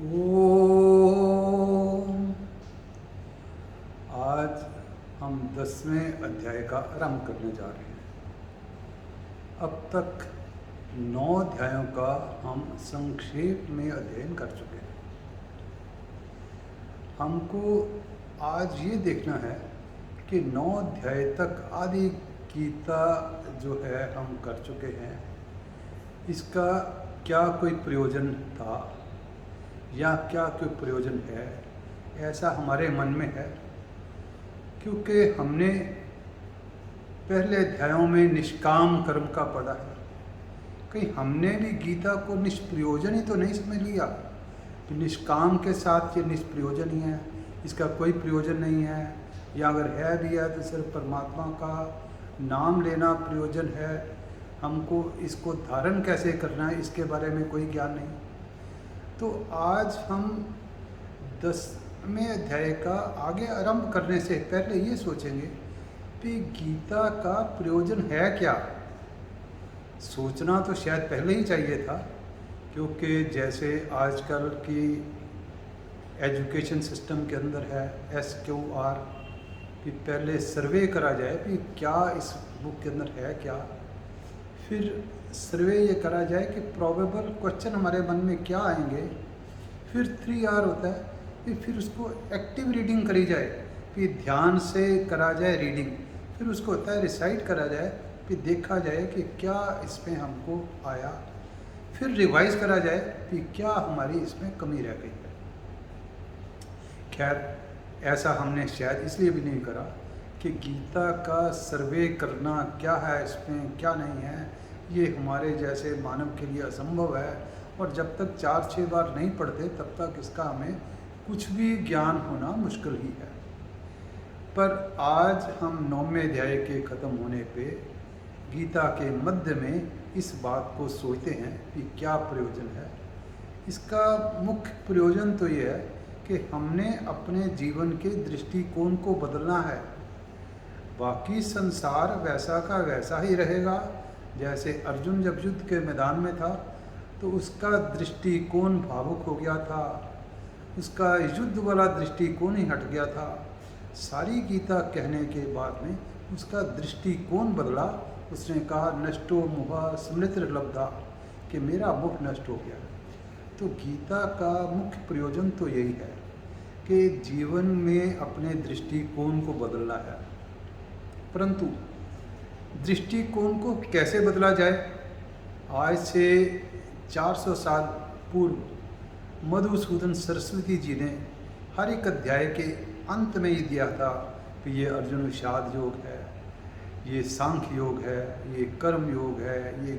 ओम। आज हम 10वें अध्याय का आरंभ करने जा रहे हैं। अब तक 9 अध्यायों का हम संक्षेप में अध्ययन कर चुके हैं। हमको आज ये देखना है कि 9 अध्याय तक आदि गीता जो है हम कर चुके हैं, इसका क्या कोई प्रयोजन था या क्या कोई प्रयोजन है, ऐसा हमारे मन में है। क्योंकि हमने पहले अध्यायों में निष्काम कर्म का पढ़ा है। कहीं हमने भी गीता को निष्प्रयोजन ही तो नहीं समझ लिया कि निष्काम के साथ ये निष्प्रयोजन ही है, इसका कोई प्रयोजन नहीं है, या अगर है भी है तो सिर्फ परमात्मा का नाम लेना प्रयोजन है। हमको इसको धारण कैसे करना है इसके बारे में कोई ज्ञान नहीं। तो आज हम 10वें अध्याय का आगे आरंभ करने से पहले ये सोचेंगे कि गीता का प्रयोजन है क्या। सोचना तो शायद पहले ही चाहिए था, क्योंकि जैसे आजकल की एजुकेशन सिस्टम के अंदर है SQR कि पहले सर्वे करा जाए कि क्या इस बुक के अंदर है क्या, फिर सर्वे ये करा जाए कि प्रोबेबल क्वेश्चन हमारे मन में क्या आएंगे, फिर 3R होता है कि फिर उसको एक्टिव रीडिंग करी जाए, फिर ध्यान से करा जाए रीडिंग, फिर उसको होता है रिसाइट करा जाए, फिर देखा जाए कि क्या इसमें हमको आया, फिर रिवाइज करा जाए कि क्या हमारी इसमें कमी रह गई है। खैर, ऐसा हमने शायद इसलिए भी नहीं करा कि गीता का सर्वे करना क्या है, इसमें क्या नहीं है, ये हमारे जैसे मानव के लिए असंभव है। और जब तक 4-6 बार नहीं पढ़ते तब तक इसका हमें कुछ भी ज्ञान होना मुश्किल ही है। पर आज हम 9वें अध्याय के ख़त्म होने पे गीता के मध्य में इस बात को सोचते हैं कि क्या प्रयोजन है। इसका मुख्य प्रयोजन तो ये है कि हमने अपने जीवन के दृष्टिकोण को बदलना है। बाकी संसार वैसा का वैसा ही रहेगा। जैसे अर्जुन जब युद्ध के मैदान में था तो उसका दृष्टिकोण भावुक हो गया था, उसका युद्ध वाला दृष्टिकोण ही हट गया था। सारी गीता कहने के बाद में उसका दृष्टिकोण बदला। उसने कहा नष्टो मोह स्मृतिर्लब्धा, कि मेरा मोह नष्ट हो गया। तो गीता का मुख्य प्रयोजन तो यही है कि जीवन में अपने दृष्टिकोण को बदलना है। परंतु दृष्टिकोण को कैसे बदला जाए? आज से 400 साल पूर्व मधुसूदन सरस्वती जी ने हर एक अध्याय के अंत में ही दिया था कि ये अर्जुन विषाद योग है, ये सांख्य योग है, ये कर्म योग है, ये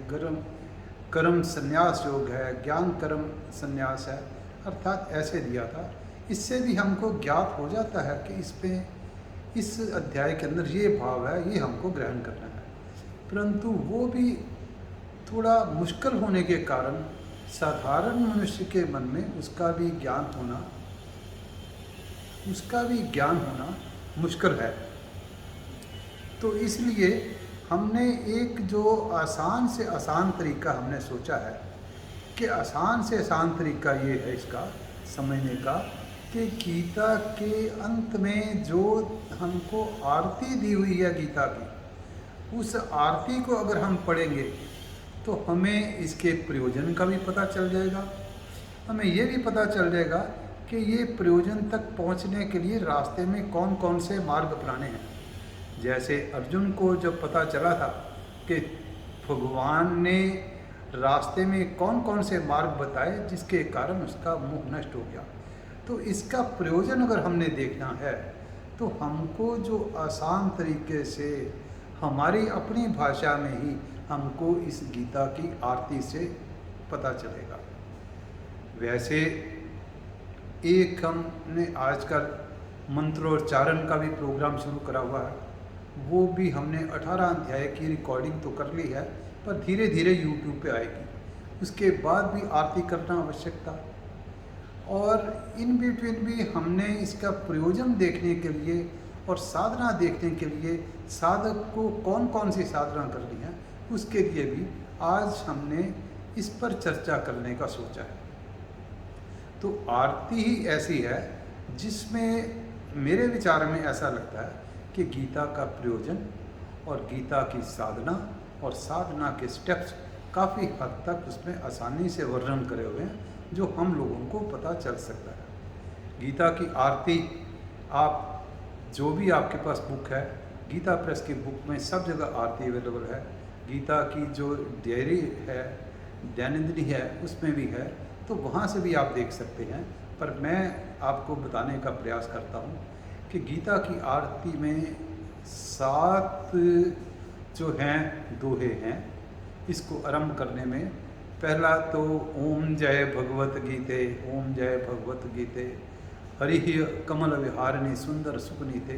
कर्म संन्यास योग है, ज्ञान कर्म संन्यास है, अर्थात ऐसे दिया था। इससे भी हमको ज्ञात हो जाता है कि इस अध्याय के अंदर ये भाव है, ये हमको ग्रहण करना है। परंतु वो भी थोड़ा मुश्किल होने के कारण साधारण मनुष्य के मन में उसका भी ज्ञान होना मुश्किल है। तो इसलिए हमने एक जो आसान से आसान तरीका हमने सोचा है कि आसान से आसान तरीका ये है इसका समझने का कि गीता के अंत में जो हमको आरती दी हुई है गीता की, उस आरती को अगर हम पढ़ेंगे तो हमें इसके प्रयोजन का भी पता चल जाएगा। हमें ये भी पता चल जाएगा कि ये प्रयोजन तक पहुंचने के लिए रास्ते में कौन कौन से मार्ग अपनाने हैं। जैसे अर्जुन को जब पता चला था कि भगवान ने रास्ते में कौन कौन से मार्ग बताए जिसके कारण उसका मोह नष्ट हो गया, तो इसका प्रयोजन अगर हमने देखना है तो हमको जो आसान तरीके से हमारी अपनी भाषा में ही हमको इस गीता की आरती से पता चलेगा। वैसे एक हमने आजकल मंत्रोच्चारण का भी प्रोग्राम शुरू करा हुआ है, वो भी हमने 18 अध्याय की रिकॉर्डिंग तो कर ली है, पर धीरे धीरे YouTube पे आएगी। उसके बाद भी आरती करना आवश्यक था। और इन बिटवीन भी हमने इसका प्रयोजन देखने के लिए और साधना देखने के लिए साधक को कौन कौन सी साधना करनी है, उसके लिए भी आज हमने इस पर चर्चा करने का सोचा है। तो आरती ही ऐसी है जिसमें मेरे विचार में ऐसा लगता है कि गीता का प्रयोजन और गीता की साधना और साधना के स्टेप्स काफ़ी हद तक उसमें आसानी से वर्णन करे हुए हैं, जो हम लोगों को पता चल सकता है। गीता की आरती आप जो भी आपके पास बुक है, गीता प्रेस की बुक में सब जगह आरती अवेलेबल है। गीता की जो डायरी है, दैनंदिनी है, उसमें भी है, तो वहाँ से भी आप देख सकते हैं। पर मैं आपको बताने का प्रयास करता हूँ कि गीता की आरती में 7 जो हैं दोहे हैं। इसको आरंभ करने में पहला तो ओम जय भगवत गीते, ओम जय भगवत गीते, हरि कमल विहारिणी सुंदर सुपनीते।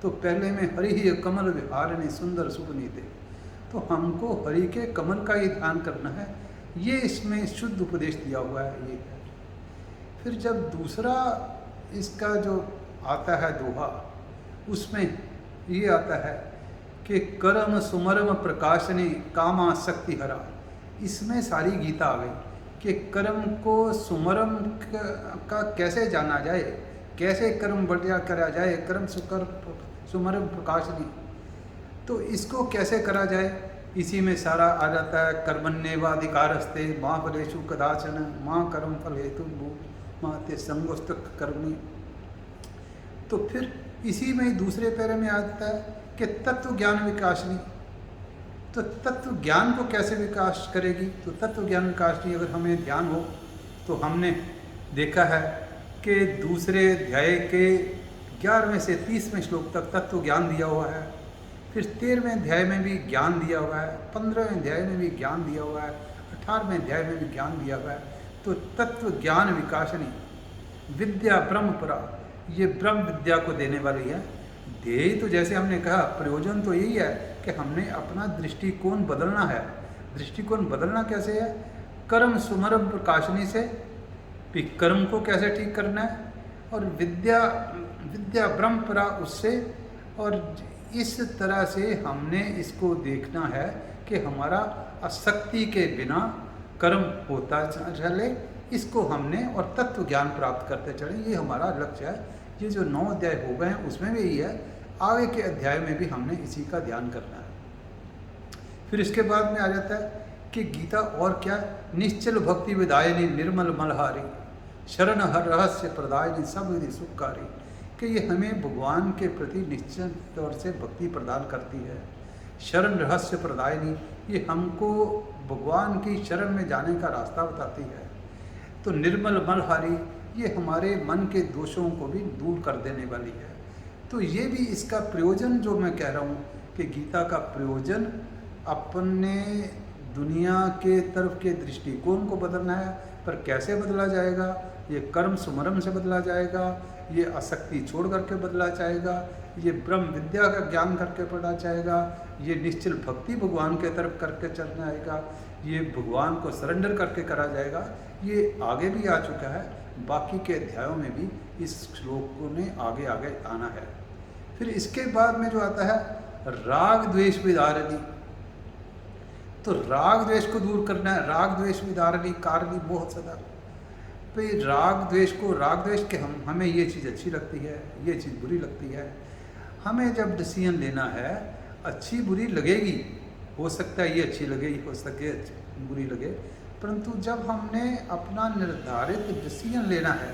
तो पहले में हरि कमल विहारिणी सुंदर सुपनीते, तो हमको हरि के कमल का ही ध्यान करना है। ये इसमें शुद्ध उपदेश दिया हुआ है, ये है। फिर जब दूसरा इसका जो आता है दोहा, उसमें ये आता है कि कर्म सुमरम प्रकाशनी कामा शक्ति हरा। इसमें सारी गीता आ गई कि कर्म को सुमरम का कैसे जाना जाए, कैसे कर्म बढ़िया करा जाए, कर्म सुमरम प्रकाशनी, तो इसको कैसे करा जाए, इसी में सारा आ जाता है। कर्मण्येवाधिकारस्ते माँ फलेषु कदाचन माँ कर्म फल हेतु माँ ते संगोस्त कर्मी। तो फिर इसी में दूसरे पैरे में आता है कि तत्व ज्ञान विकासनी। तो तत्व ज्ञान को कैसे विकास करेगी, तो तत्व ज्ञान विकासनी अगर हमें ध्यान हो, तो हमने देखा है कि दूसरे अध्याय के 11वें से 30वें श्लोक तक तत्व ज्ञान दिया हुआ है। फिर 13वें अध्याय में भी ज्ञान दिया हुआ है, 15वें अध्याय में भी ज्ञान दिया हुआ है, 18वें अध्याय में भी ज्ञान दिया हुआ है। तो तत्व ज्ञान विकासनी विद्या ब्रह्मपरा, ये ब्रह्म विद्या को देने वाली है। ध्येय तो जैसे हमने कहा, प्रयोजन तो यही है कि हमने अपना दृष्टिकोण बदलना है। दृष्टिकोण बदलना कैसे है, कर्म सुमरम प्रकाशनी से, भी कर्म को कैसे ठीक करना है, और विद्या ब्रह्मपरा उससे। और इस तरह से हमने इसको देखना है कि हमारा आसक्ति के बिना कर्म होता चले, इसको हमने और तत्व ज्ञान प्राप्त करते चले, ये हमारा लक्ष्य है। ये जो 9 अध्याय हो गए हैं उसमें भी यही है, आगे के अध्याय में भी हमने इसी का ध्यान करना है। फिर इसके बाद में आ जाता है कि गीता और क्या, निश्चल भक्ति विदायनी निर्मल मलहारी शरण हर रहस्य प्रदायनी सब विधि सुखकारी, कि ये हमें भगवान के प्रति निश्चित तौर से भक्ति प्रदान करती है। शरण रहस्य प्रदायनी, ये हमको भगवान की शरण में जाने का रास्ता बताती है। तो निर्मल मलहारी, ये हमारे मन के दोषों को भी दूर कर देने वाली है। तो ये भी इसका प्रयोजन जो मैं कह रहा हूँ कि गीता का प्रयोजन अपने दुनिया के तरफ के दृष्टिकोण को बदलना है। पर कैसे बदला जाएगा, ये कर्म सुमरम से बदला जाएगा, ये आसक्ति छोड़ करके बदला जाएगा, ये ब्रह्म विद्या का ज्ञान करके पढ़ा जाएगा, ये निश्चल भक्ति भगवान के तरफ करके चलना आएगा, ये भगवान को सरेंडर करके करा जाएगा। ये आगे भी आ चुका है, बाकी के अध्यायों में भी इस श्लोक ने आगे आगे आना है। फिर इसके बाद में जो आता है राग द्वेष विदारणी, तो राग द्वेष को दूर करना है। राग द्वेष विदारणी कारणी मोह सदा, तो ये राग द्वेष को, राग द्वेष के हमें ये चीज़ अच्छी लगती है, ये चीज़ बुरी लगती है। हमें जब डिसीजन लेना है, अच्छी बुरी लगेगी, हो सकता है ये अच्छी लगे, हो सके बुरी लगे, परंतु जब हमने अपना निर्धारित डिसीजन लेना है,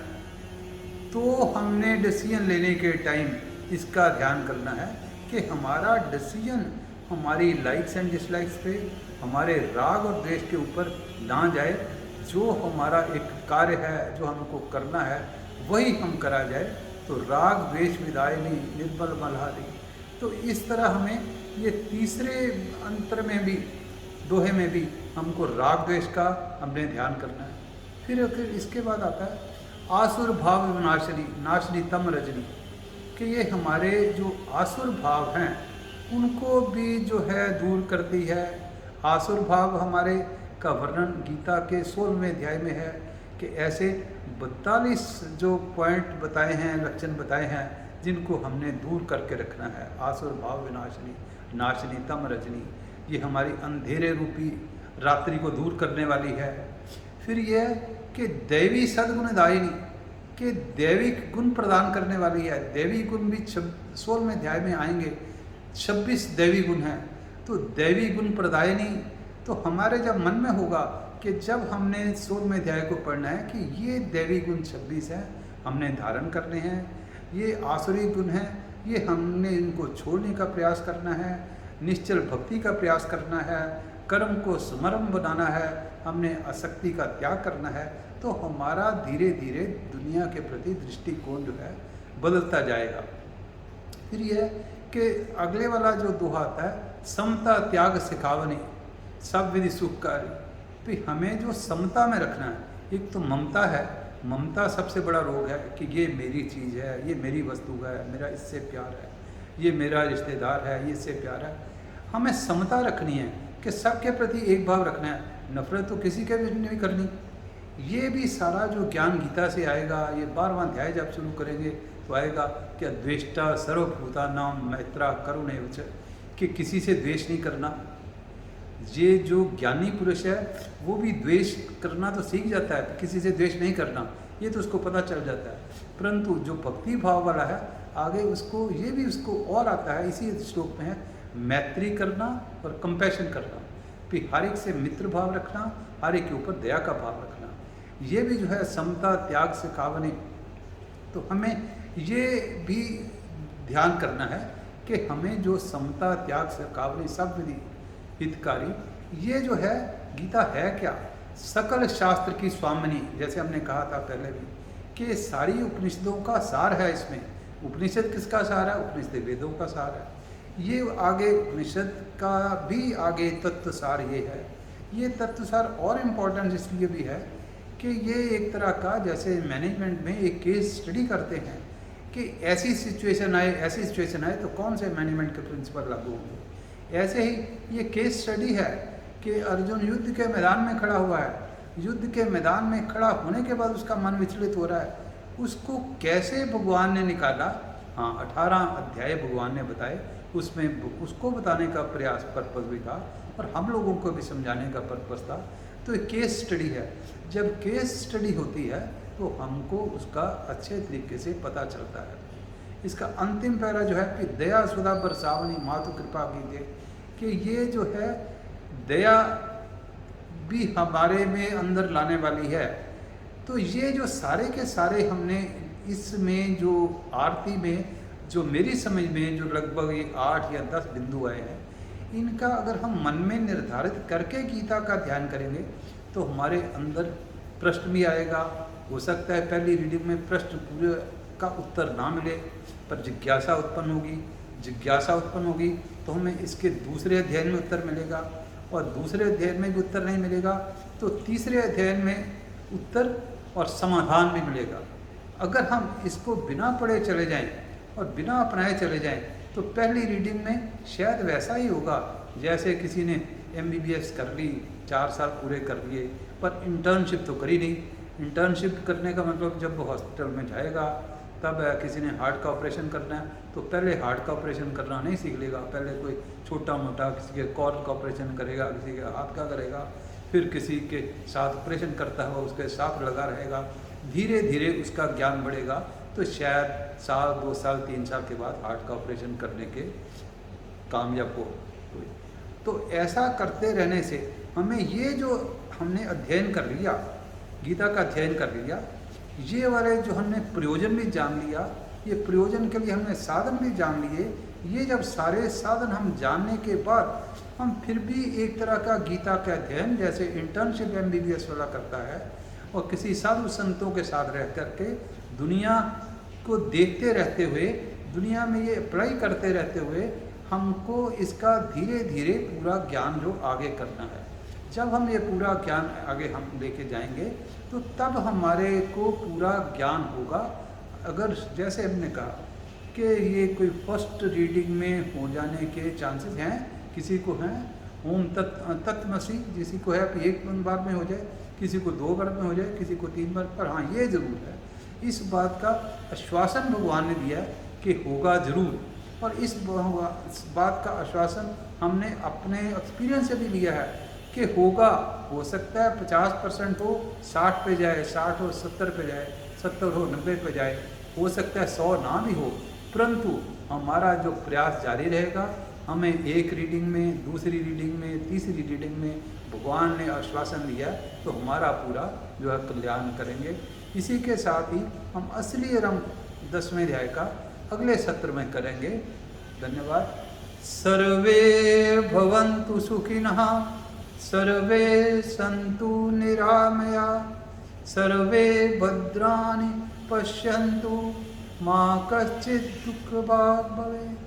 तो हमने डिसीजन लेने के टाइम इसका ध्यान करना है कि हमारा डिसीजन हमारी लाइक्स एंड डिसलाइक्स पे, हमारे राग और द्वेष के ऊपर ना जाए। जो हमारा एक कार्य है, जो हमको करना है, वही हम करा जाए। तो राग द्वेष विदायनी निर्मल मलहारी, तो इस तरह हमें ये तीसरे अंतर में भी, दोहे में भी हमको राग द्वेष का हमने ध्यान करना है। फिर इसके बाद आता है आसुर भाव विनाशनी नाशनी तम रजनी, कि ये हमारे जो आसुर भाव हैं उनको भी जो है दूर करती है। आसुर भाव हमारे का वर्णन गीता के 16वें अध्याय में है कि ऐसे 42 जो पॉइंट बताए हैं, लक्षण बताए हैं, जिनको हमने दूर करके रखना है। आसुर भाव विनाशनी नाशनी तम रजनी, ये हमारी अंधेरे रूपी रात्रि को दूर करने वाली है। फिर यह कि दैवी सद्गुणदायिनी, कि दैविक गुण प्रदान करने वाली है। दैवी गुण भी 16वें अध्याय में आएंगे, 26 दैवी गुण हैं। तो दैवी गुण प्रदायिनी तो हमारे जब मन में होगा कि जब हमने 16वें अध्याय को पढ़ना है कि ये दैवी गुण 26 हैं, हमने धारण करने हैं, ये आसुरी गुण हैं, ये हमने इनको छोड़ने का प्रयास करना है, निश्चल भक्ति का प्रयास करना है, कर्म को सुमरम बनाना है, हमने आसक्ति का त्याग करना है, तो हमारा धीरे धीरे दुनिया के प्रति दृष्टिकोण जो है बदलता जाएगा। फिर यह कि अगले वाला जो दोहा आता है, समता त्याग सिखावनी सब विधि सुखकारी। तो हमें जो समता में रखना है, एक तो ममता है, ममता सबसे बड़ा रोग है कि ये मेरी चीज़ है, ये मेरी वस्तु है, मेरा इससे प्यार है, ये मेरा रिश्तेदार है, ये इससे प्यार है। हमें समता रखनी है कि सबके प्रति एक भाव रखना है, नफरत तो किसी के भी नहीं करनी। ये भी सारा जो ज्ञान गीता से आएगा, ये 12वां अध्याय जब शुरू करेंगे तो आएगा कि द्वेष्टा सर्वभूता नाम मैत्रा करुण एवच, कि किसी से द्वेष नहीं करना। ये जो ज्ञानी पुरुष है वो भी द्वेष करना तो सीख जाता है, किसी से द्वेष नहीं करना, ये तो उसको पता चल जाता है। परंतु जो भक्ति भाव वाला है आगे उसको ये भी उसको और आता है, इसी श्लोक में है मैत्री करना और कंपैशन करना, फिर हर एक से मित्र भाव रखना, हर एक के ऊपर दया का भाव रखना। ये भी जो है समता त्याग से कावने। तो हमें ये भी ध्यान करना है कि हमें जो समता त्याग से कावने सब विधि हितकारी, ये जो है गीता है क्या, सकल शास्त्र की स्वामिनी, जैसे हमने कहा था पहले भी कि सारी उपनिषदों का सार है। इसमें उपनिषद किसका सार है, उपनिषद वेदों का सार है। ये आगे उपनिषद का भी आगे तत्व सार ये है। ये तत्व सार और इम्पोर्टेंट इसलिए भी है कि ये एक तरह का, जैसे मैनेजमेंट में एक केस स्टडी करते हैं कि ऐसी सिचुएशन आए तो कौन से मैनेजमेंट के प्रिंसिपल लागू होंगे। ऐसे ही ये केस स्टडी है कि अर्जुन युद्ध के मैदान में खड़ा हुआ है, युद्ध के मैदान में खड़ा होने के बाद उसका मन विचलित हो रहा है, उसको कैसे भगवान ने निकाला। हाँ, 18 अध्याय भगवान ने बताए, उसमें उसको बताने का प्रयास पर्पस भी था और हम लोगों को भी समझाने का पर्पस था। तो ये केस स्टडी है। जब केस स्टडी होती है तो हमको उसका अच्छे तरीके से पता चलता है। इसका अंतिम पैरा जो है कि दया सुधा बरसावनी मातु कृपा कीजिए, कि ये जो है दया भी हमारे में अंदर लाने वाली है। तो ये जो सारे के सारे हमने इसमें जो आरती में जो मेरी समझ में जो लगभग ये 8 या 10 बिंदु आए हैं, इनका अगर हम मन में निर्धारित करके गीता का ध्यान करेंगे तो हमारे अंदर प्रश्न भी आएगा। हो सकता है पहली रीडिंग में प्रश्न पूरे का उत्तर ना मिले, पर जिज्ञासा उत्पन्न होगी। जिज्ञासा उत्पन्न होगी तो हमें इसके दूसरे अध्ययन में उत्तर मिलेगा, और दूसरे अध्ययन में भी उत्तर नहीं मिलेगा तो तीसरे अध्ययन में उत्तर और समाधान भी मिलेगा। अगर हम इसको बिना पढ़े चले जाएं और बिना अपनाए चले जाएं तो पहली रीडिंग में शायद वैसा ही होगा जैसे किसी ने MBBS कर ली, 4 साल पूरे कर लिए, पर इंटर्नशिप तो करी नहीं। इंटर्नशिप करने का मतलब जब वो हॉस्पिटल में जाएगा तब किसी ने हार्ट का ऑपरेशन करना है तो पहले हार्ट का ऑपरेशन करना नहीं सीख लेगा, पहले कोई छोटा मोटा किसी के कॉर्न का ऑपरेशन करेगा, किसी के हाथ का करेगा, फिर किसी के साथ ऑपरेशन करता हुआ उसके साथ लगा रहेगा। धीरे धीरे उसका ज्ञान बढ़ेगा तो शायद 1 2 साल 3 साल के बाद हार्ट का ऑपरेशन करने के कामयाब हो। तो ऐसा करते रहने से हमें ये जो हमने अध्ययन कर लिया, गीता का अध्ययन कर लिया, ये वाले जो हमने प्रयोजन भी जान लिया, ये प्रयोजन के लिए हमने साधन भी जान लिए। ये जब सारे साधन हम जानने के बाद हम फिर भी एक तरह का गीता का अध्ययन जैसे इंटर्नशिप MBBS वाला करता है और किसी साधु संतों के साथ रह करके दुनिया को देखते रहते हुए, दुनिया में ये अप्लाई करते रहते हुए हमको इसका धीरे धीरे पूरा ज्ञान जो आगे करना है। जब हम ये पूरा ज्ञान आगे हम लेके जाएंगे तो तब हमारे को पूरा ज्ञान होगा। अगर जैसे हमने कहा कि ये कोई फर्स्ट रीडिंग में हो जाने के चांसेस हैं, किसी को हैं ओम तत्वमसि, किसी को है कि 1 बार में हो जाए, किसी को 2 बार में हो जाए, किसी को 3 बार। पर हाँ, ये ज़रूर है, इस बात का आश्वासन भगवान ने दिया कि होगा ज़रूर। और इस बात का आश्वासन हमने अपने एक्सपीरियंस से भी लिया है कि होगा, हो सकता है 50% हो 60 पे जाए, 60 हो 70 पे जाए, 70 हो 90 पे जाए, हो सकता है 100 ना भी हो, परंतु हमारा जो प्रयास जारी रहेगा। हमें एक रीडिंग में, दूसरी रीडिंग में, तीसरी रीडिंग में भगवान ने आश्वासन दिया, तो हमारा पूरा जो है कल्याण करेंगे। इसी के साथ ही हम असली रंग 10वें अध्याय का अगले सत्र में करेंगे। धन्यवाद। सर्वे भवन्तु सुखिनः, सर्वे सन्तु निरामया, सर्वे भद्राणि पश्यन्तु, मा कश्चित् दुःखभाग् भवेत्।